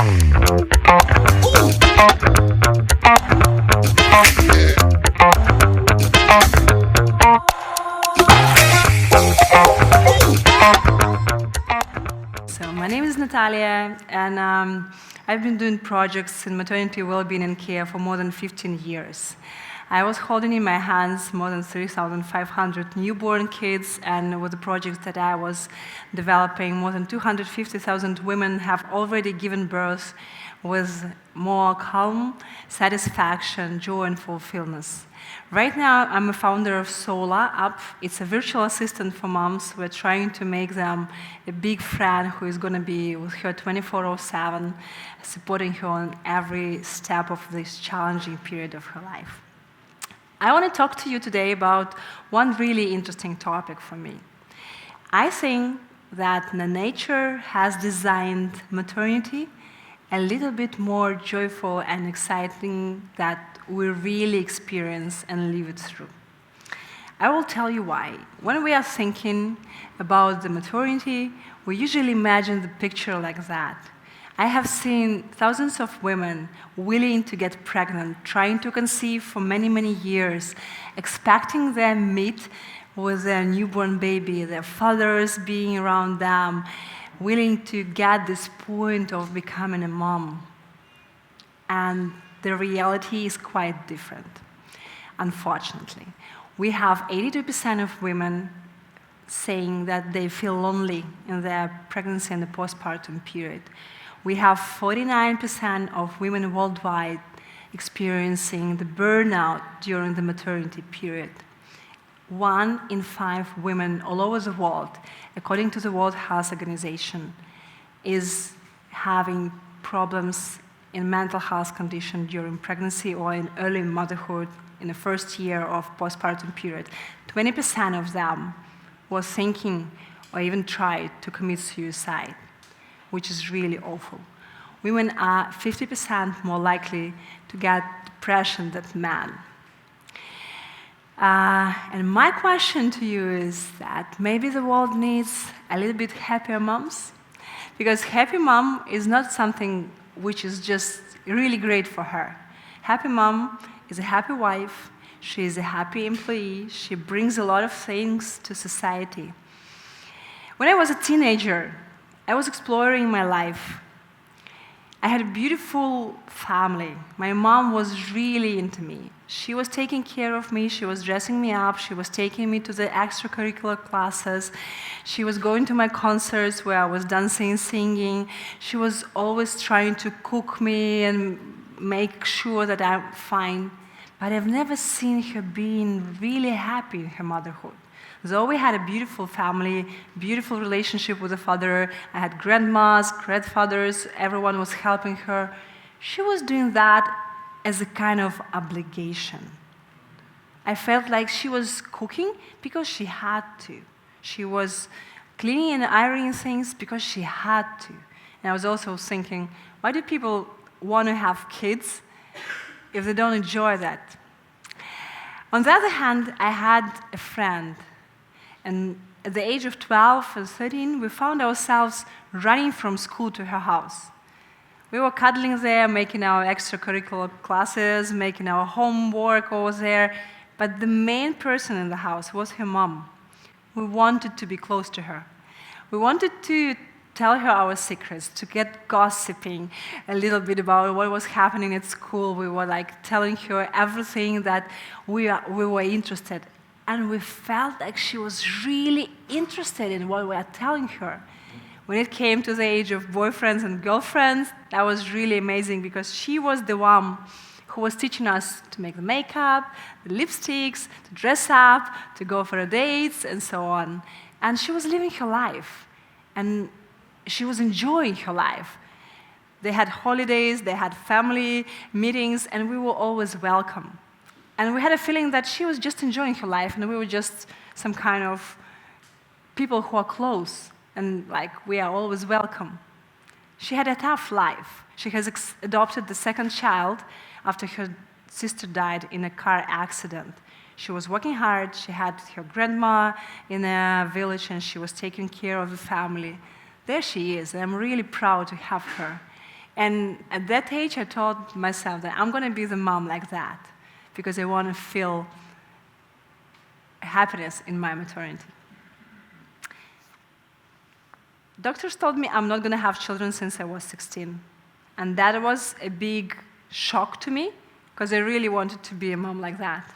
So my name is Nataliia, and I've been doing projects in maternity well-being and care for more than 15 years. I was holding in my hands more than 3,500 newborn kids, and with the projects that I was developing, more than 250,000 women have already given birth with more calm, satisfaction, joy, and fulfillment. Right now, I'm a founder of Sola Up. It's a virtual assistant for moms. We're trying to make them a big friend who is going to be with her 24/7, supporting her on every step of this challenging period of her life. I want to talk to you today about one really interesting topic for me. I think that nature has designed maternity a little bit more joyful and exciting that we really experience and live it through. I will tell you why. When we are thinking about the maternity, we usually imagine the picture like that. I have seen thousands of women willing to get pregnant, trying to conceive for many, many years, expecting their meet with their newborn baby, their fathers being around them, willing to get this point of becoming a mom. And the reality is quite different, unfortunately. We have 82% of women saying that they feel lonely in their pregnancy and the postpartum period. We have 49% of women worldwide experiencing the burnout during the maternity period. 1 in 5 women all over the world, according to the World Health Organization, is having problems in mental health condition during pregnancy or in early motherhood in the first year of postpartum period. 20% of them were thinking or even tried to commit suicide, which is really awful. Women are 50% more likely to get depression than men. And my question to you is that maybe the world needs a little bit happier moms, because happy mom is not something which is just really great for her. Happy mom is a happy wife, she is a happy employee, she brings a lot of things to society. When I was a teenager, I was exploring my life. I had a beautiful family. My mom was really into me. She was taking care of me, she was dressing me up, she was taking me to the extracurricular classes, she was going to my concerts where I was dancing, singing. She was always trying to cook me and make sure that I'm fine. But I've never seen her being really happy in her motherhood. Though we had a beautiful family, beautiful relationship with the father, I had grandmas, grandfathers, everyone was helping her, she was doing that as a kind of obligation. I felt like she was cooking because she had to. She was cleaning and ironing things because she had to. And I was also thinking, why do people want to have kids if they don't enjoy that? On the other hand, I had a friend, and at the age of 12 and 13, we found ourselves running from school to her house. We were cuddling there, making our extracurricular classes, making our homework over there, but the main person in the house was her mom. We wanted to be close to her. We wanted to tell her our secrets, to get gossiping a little bit about what was happening at school. We were like telling her everything that we were interested in. And we felt like she was really interested in what we were telling her. When it came to the age of boyfriends and girlfriends, that was really amazing because she was the one who was teaching us to make the makeup, the lipsticks, to dress up, to go for dates, and so on. And she was living her life, and she was enjoying her life. They had holidays, they had family meetings, and we were always welcome. And we had a feeling that she was just enjoying her life, and we were just some kind of people who are close, and like we are always welcome. She had a tough life. She has adopted the second child after her sister died in a car accident. She was working hard, she had her grandma in a village, and she was taking care of the family. There she is, and I'm really proud to have her. And at that age, I told myself that I'm going to be the mom like that because I want to feel happiness in my maternity. Doctors told me I'm not going to have children since I was 16. And that was a big shock to me because I really wanted to be a mom like that.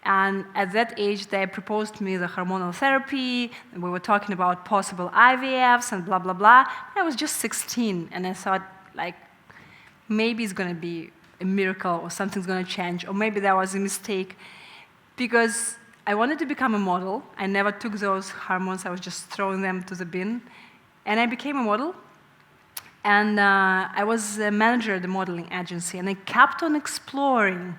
And at that age, they proposed me the hormonal therapy, and we were talking about possible IVFs and blah, blah, blah. I was just 16, and I thought, like, maybe it's going to be a miracle or something's going to change, or maybe that was a mistake. Because I wanted to become a model. I never took those hormones. I was just throwing them to the bin. And I became a model. And I was a manager at the modeling agency, and I kept on exploring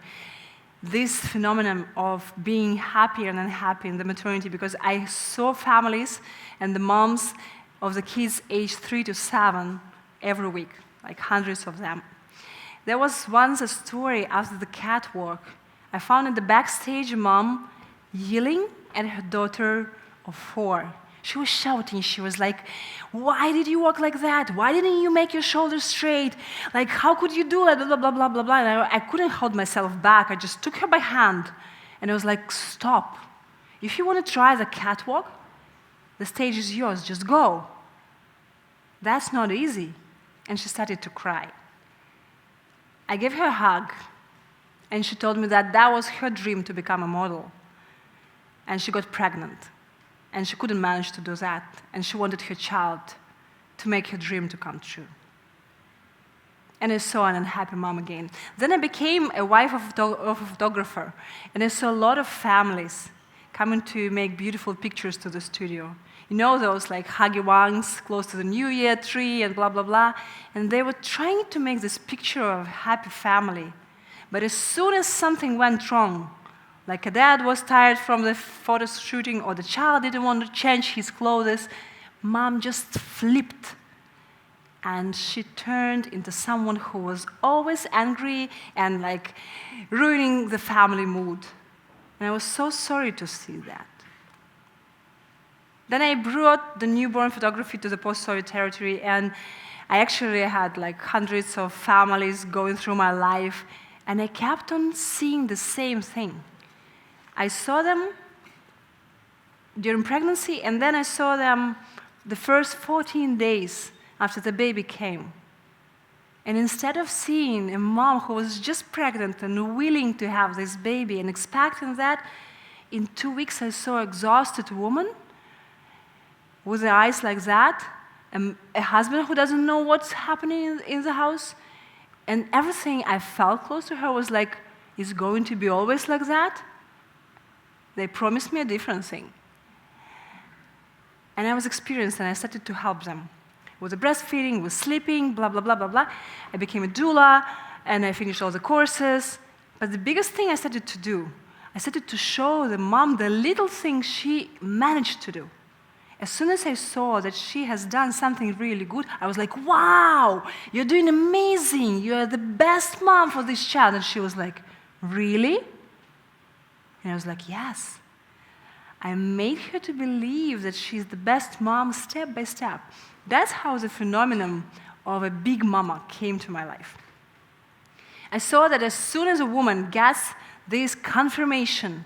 this phenomenon of being happy and unhappy in the maternity because I saw families and the moms of the kids aged 3 to 7 every week, like hundreds of them. There was once a story after the catwalk. I found in the backstage a mom yelling at her daughter of 4. She was shouting. She was like, "Why did you walk like that? Why didn't you make your shoulders straight? Like, how could you do that? Blah, blah, blah, blah, blah." And I couldn't hold myself back. I just took her by hand, and I was like, "Stop. If you want to try the catwalk, the stage is yours. Just go. That's not easy." And she started to cry. I gave her a hug, and she told me that that was her dream to become a model. And she got pregnant. And she couldn't manage to do that. And she wanted her child to make her dream to come true. And I saw an unhappy mom again. Then I became a wife of a photographer. And I saw a lot of families coming to make beautiful pictures to the studio. You know those like huggy ones close to the New Year tree and blah, blah, blah. And they were trying to make this picture of a happy family. But as soon as something went wrong, like a dad was tired from the photo shooting or the child didn't want to change his clothes, mom just flipped. And she turned into someone who was always angry and like ruining the family mood. And I was so sorry to see that. Then I brought the newborn photography to the post-Soviet territory, and I actually had like hundreds of families going through my life, and I kept on seeing the same thing. I saw them during pregnancy, and then I saw them the first 14 days after the baby came. And instead of seeing a mom who was just pregnant and willing to have this baby and expecting that, in 2 weeks I saw an exhausted woman with the eyes like that, a husband who doesn't know what's happening in the house, and everything I felt close to her was like, is it going to be always like that? They promised me a different thing. And I was experienced, and I started to help them with the breastfeeding, with sleeping, blah, blah, blah, blah, blah. I became a doula, and I finished all the courses. But the biggest thing I started to do, I started to show the mom the little things she managed to do. As soon as I saw that she has done something really good, I was like, "Wow, you're doing amazing. You are the best mom for this child." And she was like, "Really?" And I was like, "Yes." I made her to believe that she's the best mom step by step. That's how the phenomenon of a big mama came to my life. I saw that as soon as a woman gets this confirmation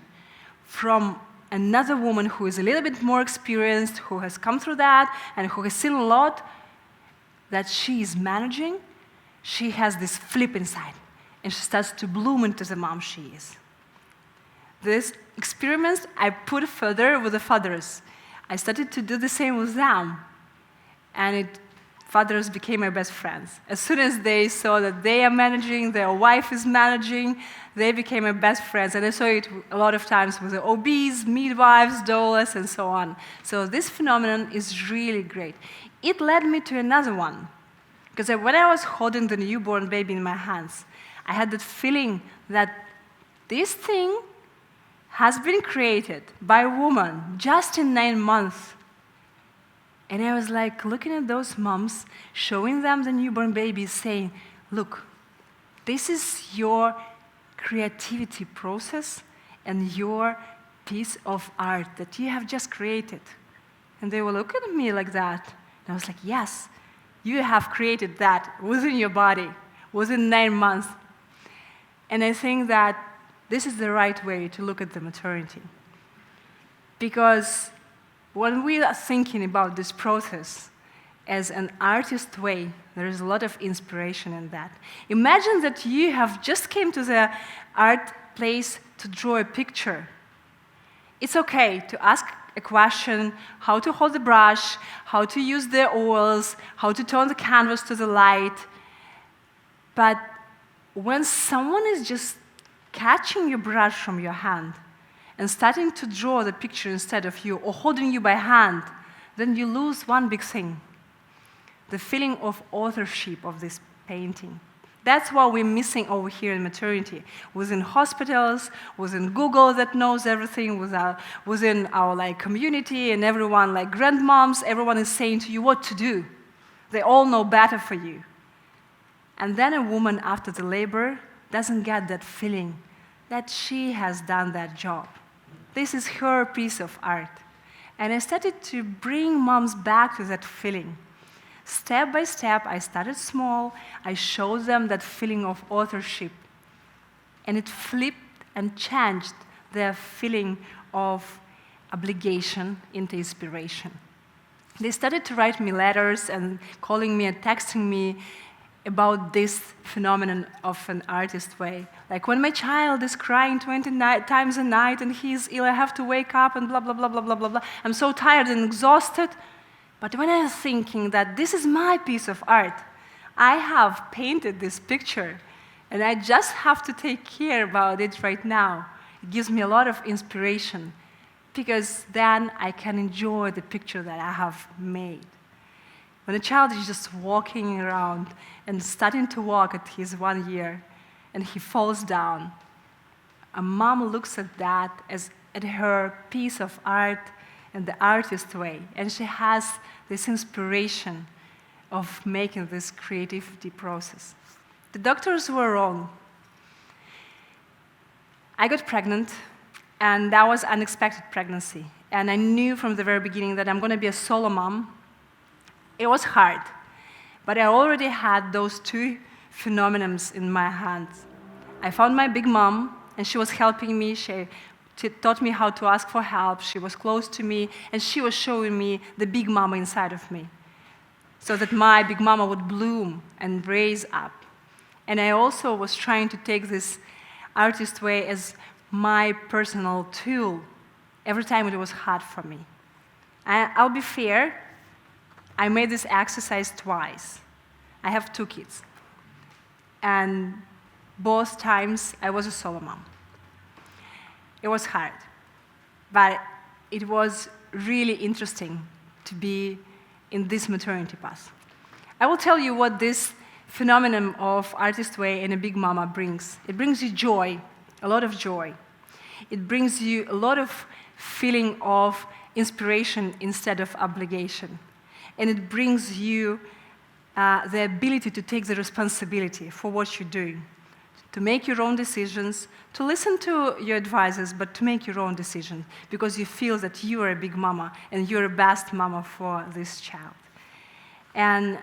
from another woman who is a little bit more experienced, who has come through that, and who has seen a lot, that she is managing, she has this flip inside, and she starts to bloom into the mom she is. This experiments I put further with the fathers. I started to do the same with them, and fathers became my best friends. As soon as they saw that they are managing, their wife is managing, they became my best friends. And I saw it a lot of times with the OBs, midwives, doulas, and so on. So this phenomenon is really great. It led me to another one. Because when I was holding the newborn baby in my hands, I had that feeling that this thing has been created by a woman just in 9 months. And I was like looking at those moms, showing them the newborn baby, saying, "Look, this is your creativity process and your piece of art that you have just created." And they were looking at me like that. And I was like, "Yes, You have created that within your body, within 9 months. And I think that this is the right way to look at the maternity. Because when we are thinking about this process as an artist way, there is a lot of inspiration in that. Imagine that you have just came to the art place to draw a picture. It's okay to ask a question, how to hold the brush, how to use the oils, how to turn the canvas to the light. But when someone is just catching your brush from your hand and starting to draw the picture instead of you, or holding you by hand, then you lose one big thing, the feeling of authorship of this painting. That's what we're missing over here in maternity. Within hospitals, within Google that knows everything, within our community and everyone, like grandmoms, everyone is saying to you what to do. They all know better for you. And then a woman after the labor doesn't get that feeling that she has done that job. This is her piece of art. And I started to bring moms back to that feeling. Step by step, I started small. I showed them that feeling of authorship. And it flipped and changed their feeling of obligation into inspiration. They started to write me letters and calling me and texting me about this phenomenon of an artist way. Like, when my child is crying 20 times a night and he's ill, I have to wake up and blah, blah, blah, blah, blah, blah, blah. I'm so tired and exhausted. But when I'm thinking that this is my piece of art, I have painted this picture, and I just have to take care about it right now. It gives me a lot of inspiration, because then I can enjoy the picture that I have made. When a child is just walking around and starting to walk at his 1 year, and he falls down, a mom looks at that as at her piece of art in the artist way, and she has this inspiration of making this creativity process. The doctors were wrong. I got pregnant, and that was an unexpected pregnancy, and I knew from the very beginning that I'm going to be a solo mom. It was hard, but I already had those two phenomena in my hands. I found my big mom, and she was helping me. She taught me how to ask for help. She was close to me, and she was showing me the big mama inside of me, so that my big mama would bloom and raise up. And I also was trying to take this artist way as my personal tool every time it was hard for me. I'll be fair, I made this exercise twice. I have 2 kids, and both times I was a solo mom. It was hard, but it was really interesting to be in this maternity path. I will tell you what this phenomenon of artist way and a big mama brings. It brings you joy, a lot of joy. It brings you a lot of feeling of inspiration instead of obligation. And it brings you the ability to take the responsibility for what you're doing, to make your own decisions, to listen to your advisors, but to make your own decision, because you feel that you are a big mama and you're a best mama for this child. And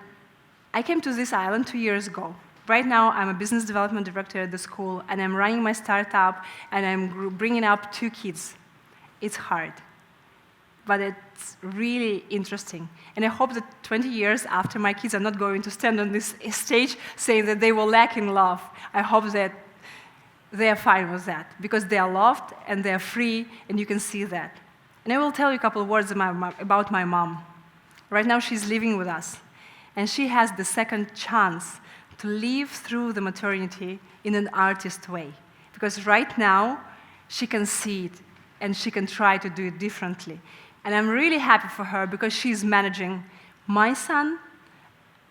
I came to this island 2 years ago. Right now, I'm a business development director at the school, and I'm running my startup, and I'm bringing up 2 kids. It's hard, but it's really interesting. And I hope that 20 years after my kids are not going to stand on this stage saying that they were lacking love. I hope that they are fine with that, because they are loved and they are free, and you can see that. And I will tell you a couple of words about my mom. Right now, she's living with us, and she has the second chance to live through the maternity in an artist way. Because right now, she can see it, and she can try to do it differently. And I'm really happy for her, because she's managing. My son,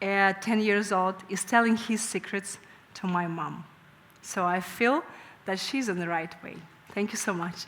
10 years old, is telling his secrets to my mom. So I feel that she's on the right way. Thank you so much.